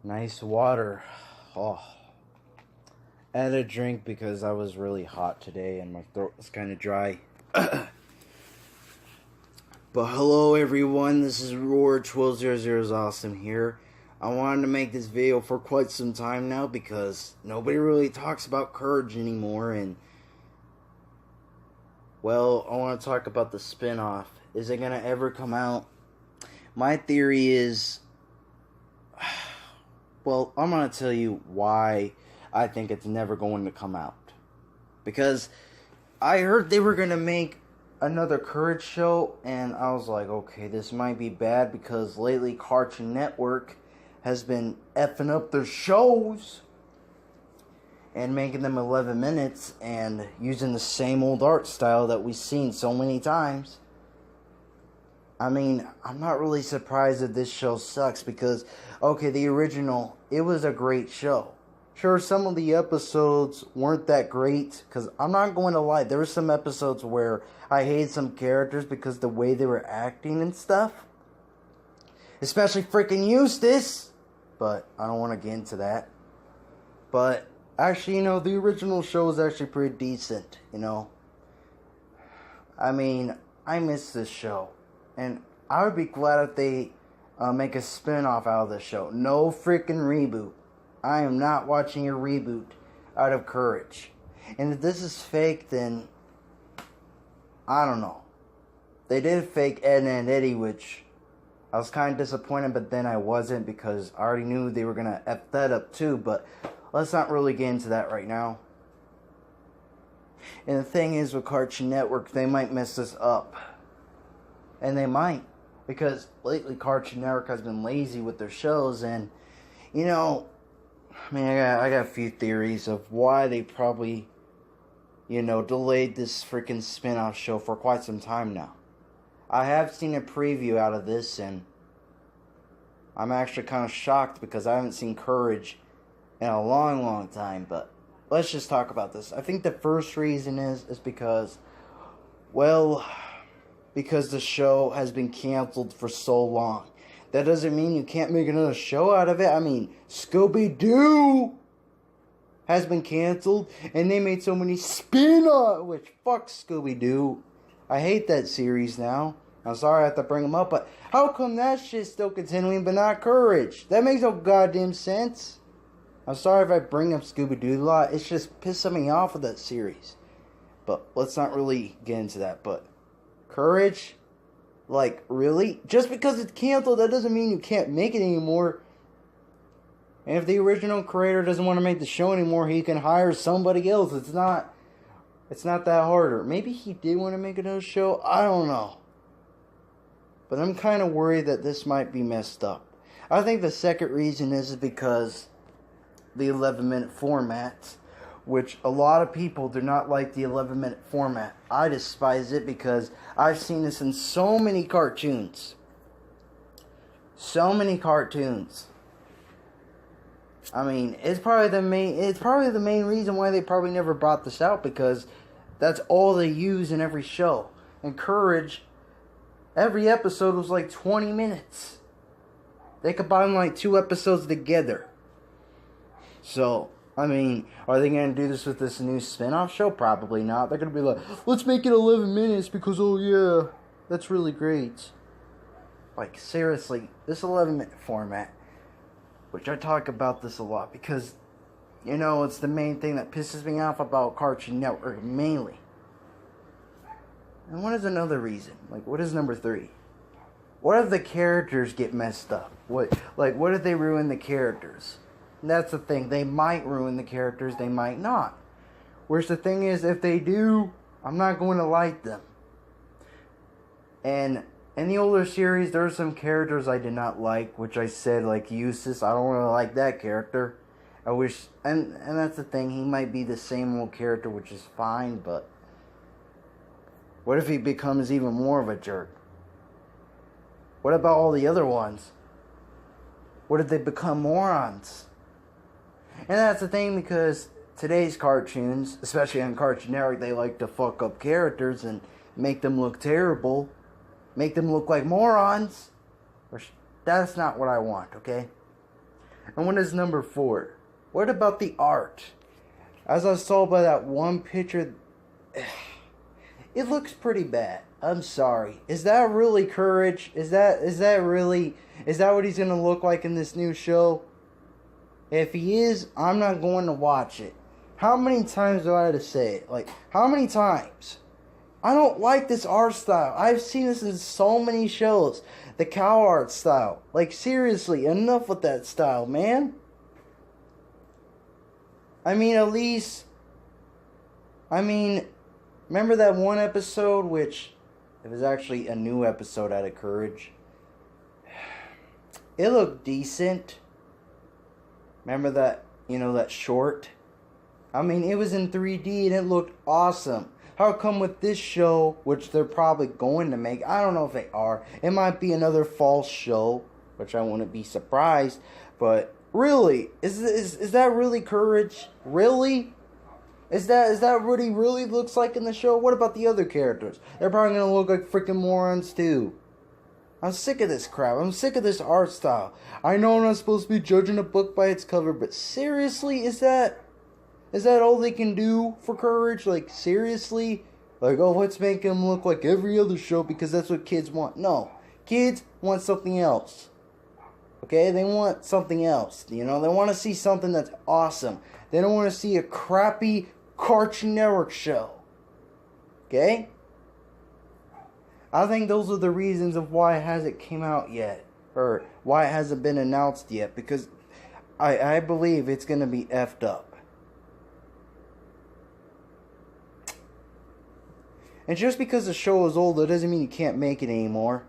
Nice water. Oh. I had a drink because I was really hot today and my throat was kind of dry. But hello everyone, this is Roar1200 is awesome here. I wanted to make this video for quite some time now because nobody really talks about Courage anymore, and well, I want to talk about the spinoff. Is it going to ever come out? My theory is, well, I'm going to tell you why I think it's never going to come out. Because I heard they were going to make another Courage show, and I was like, okay, this might be bad because lately Cartoon Network has been effing up their shows and making them 11 minutes and using the same old art style that we've seen so many times. I mean, I'm not really surprised that this show sucks because, okay, the original, it was a great show. Sure, some of the episodes weren't that great, because I'm not going to lie, there were some episodes where I hated some characters because the way they were acting and stuff. Especially freaking Eustace! But I don't want to get into that. But actually, the original show was actually pretty decent, I mean, I miss this show. And I would be glad if they make a spin-off out of this show. No freaking reboot. I am not watching a reboot out of Courage. And if this is fake, then I don't know. They did fake Ed and Eddie, which I was kind of disappointed, but then I wasn't because I already knew they were going to F that up too. But let's not really get into that right now. And the thing is with Cartoon Network, they might mess this up. And they might. Because lately Cartoon Network has been lazy with their shows, and I got a few theories of why they probably, delayed this freaking spin-off show for quite some time now. I have seen a preview out of this, and I'm actually kind of shocked because I haven't seen Courage in a long, long time, but let's just talk about this. I think the first reason is because, because the show has been canceled for so long. That doesn't mean you can't make another show out of it. I mean, Scooby-Doo has been canceled, and they made so many spin-offs, which, fuck Scooby-Doo. I hate that series now. I'm sorry I have to bring them up, but how come that shit's still continuing, but not Courage? That makes no goddamn sense. I'm sorry if I bring up Scooby-Doo a lot. It's just pissing me off with that series. But let's not really get into that, but Courage? Like, really? Just because it's canceled, that doesn't mean you can't make it anymore. And if the original creator doesn't want to make the show anymore, he can hire somebody else. It's not that hard. Or maybe he did want to make another show. I don't know. But I'm kind of worried that this might be messed up. I think the second reason is because the 11-minute format, which a lot of people do not like the 11-minute format. I despise it because I've seen this in so many cartoons. So many cartoons. I mean, it's probably the main reason why they probably never brought this out, because that's all they use in every show. And Courage, every episode was like 20 minutes. They combined like 2 episodes together. So, I mean, are they going to do this with this new spin-off show? Probably not. They're going to be like, let's make it 11 minutes because, oh yeah, that's really great. Like, seriously, this 11-minute format, which I talk about this a lot because, it's the main thing that pisses me off about Cartoon Network, mainly. And what is another reason? Like, what is number 3? What if the characters get messed up? What if they ruin the characters? And that's the thing. They might ruin the characters. They might not. Whereas the thing is, if they do, I'm not going to like them. And in the older series, there are some characters I did not like, which I said, like Eustace. I don't really like that character. I wish, and that's the thing. He might be the same old character, which is fine, but what if he becomes even more of a jerk? What about all the other ones? What if they become morons? And that's the thing, because today's cartoons, especially on Cartoon Network, they like to fuck up characters and make them look terrible. Make them look like morons. That's not what I want, okay? And what is number 4? What about the art? As I saw by that one picture, it looks pretty bad. I'm sorry. Is that really Courage? Is that what he's gonna look like in this new show? If he is, I'm not going to watch it. How many times do I have to say it? Like, how many times? I don't like this art style. I've seen this in so many shows. The cow art style. Like, seriously, enough with that style, man. I mean, at least... remember that one episode, which... it was actually a new episode out of Courage. It looked decent. Remember that, that short? I mean, it was in 3D and it looked awesome. How come with this show, which they're probably going to make, I don't know if they are. It might be another false show, which I wouldn't be surprised. But really, is that really Courage? Really? Is that what he really looks like in the show? What about the other characters? They're probably going to look like freaking morons too. I'm sick of this crap. I'm sick of this art style. I know I'm not supposed to be judging a book by its cover, but seriously, is that all they can do for Courage? Like, seriously? Like, oh, let's make him look like every other show because that's what kids want. No. Kids want something else. Okay? They want something else. They want to see something that's awesome. They don't want to see a crappy Cartoon Network show. Okay? I think those are the reasons of why it hasn't came out yet. Or why it hasn't been announced yet. Because I believe it's going to be effed up. And just because the show is old, that doesn't mean you can't make it anymore.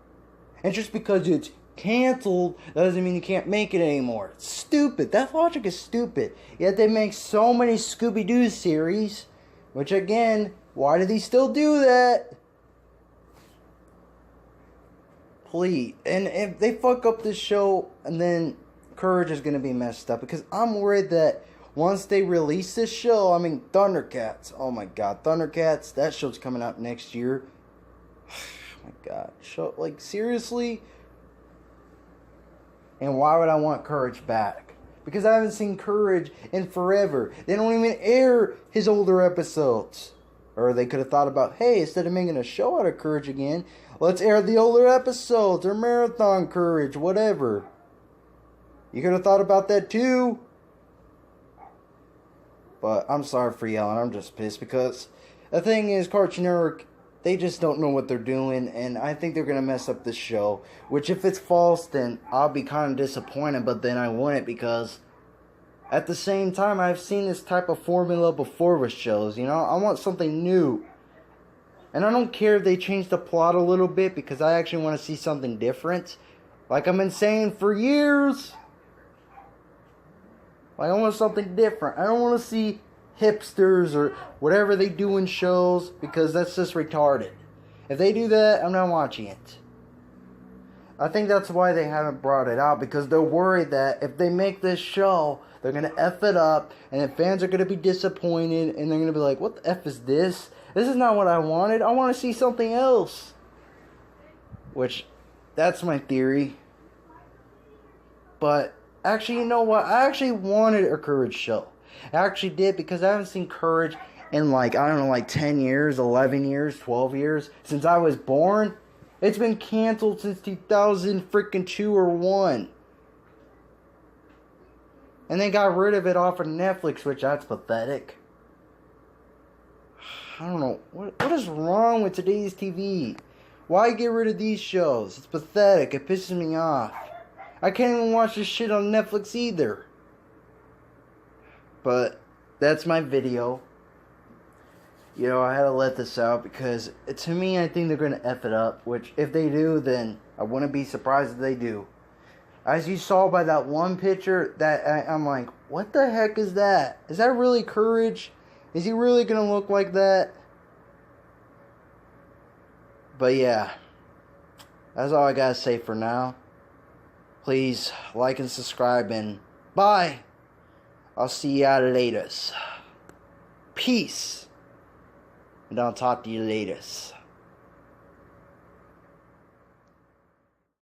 And just because it's canceled, that doesn't mean you can't make it anymore. It's stupid. That logic is stupid. Yet they make so many Scooby-Doo series. Which again, why do they still do that? Please. And if they fuck up this show, and then Courage is going to be messed up. Because I'm worried that once they release this show, Thundercats. Oh my god, Thundercats, that show's coming out next year. Oh my god. Show, like, seriously? And why would I want Courage back? Because I haven't seen Courage in forever. They don't even air his older episodes. Or they could have thought about, hey, instead of making a show out of Courage again, let's air the older episodes or Marathon Courage, whatever. You could have thought about that too. But I'm sorry for yelling. I'm just pissed because the thing is, Cartoon Network, they just don't know what they're doing. And I think they're going to mess up this show. Which if it's false, then I'll be kind of disappointed. But then I wouldn't because at the same time, I've seen this type of formula before with shows. I want something new. And I don't care if they change the plot a little bit because I actually want to see something different. Like I've been saying for years. Like I want something different. I don't want to see hipsters or whatever they do in shows because that's just retarded. If they do that, I'm not watching it. I think that's why they haven't brought it out because they're worried that if they make this show, they're going to F it up and the fans are going to be disappointed and they're going to be like, what the F is this? This is not what I wanted. I want to see something else. Which, that's my theory. But, actually, you know what? I actually wanted a Courage show. I actually did because I haven't seen Courage in 10 years, 11 years, 12 years. Since I was born. It's been canceled since 2002 or 1. And they got rid of it off of Netflix, which that's pathetic. I don't know. What is wrong with today's TV? Why get rid of these shows? It's pathetic. It pisses me off. I can't even watch this shit on Netflix either. But that's my video. I had to let this out because to me, I think they're going to F it up. Which, if they do, then I wouldn't be surprised if they do. As you saw by that one picture, I'm like, what the heck is that? Is that really Courage? Is he really going to look like that? But yeah, that's all I got to say for now. Please like and subscribe and bye. I'll see you out later. Peace. And I'll talk to you later.